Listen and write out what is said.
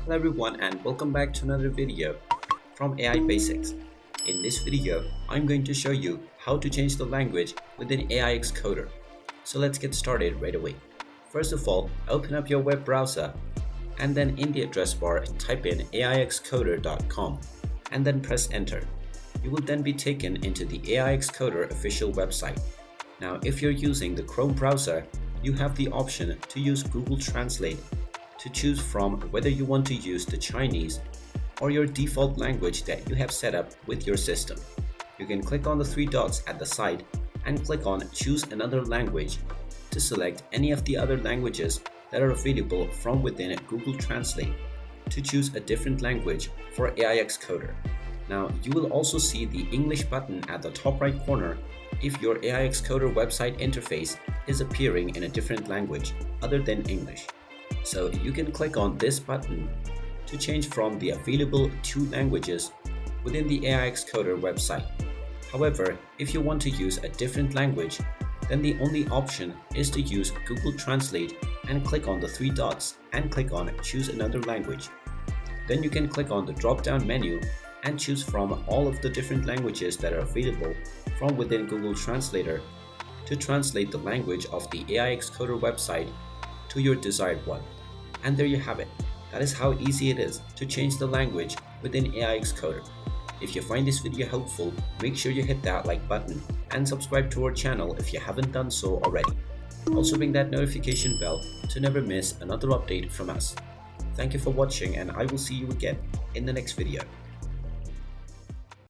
Hello everyone and welcome back to another video from AI Basics. In this video, I'm going to show you how to change the language within AIXCoder. So let's get started right away. First of all, open up your web browser and then in the address bar type in AIXCoder.com and then press enter. You will then be taken into the AIXCoder official website. Now if you're using the Chrome browser, you have the option to use Google Translate to choose from whether you want to use the Chinese or your default language that you have set up with your system. You can click on the three dots at the side and click on Choose Another Language to select any of the other languages that are available from within Google Translate to choose a different language for AIXCoder. Now, you will also see the English button at the top right corner if your AIXCoder website interface is appearing in a different language other than English. So you can click on this button to change from the available two languages within the AIXCoder website. However, if you want to use a different language, then the only option is to use Google Translate and click on the three dots and click on Choose Another Language. Then you can click on the drop-down menu and choose from all of the different languages that are available from within Google Translator to translate the language of the AIXCoder website to your desired one. And there you have it. That is how easy it is to change the language within AIXCoder. If you find this video helpful, make sure you hit that like button and subscribe to our channel if you haven't done so already. Also ring that notification bell to never miss another update from us. Thank you for watching and I will see you again in the next video.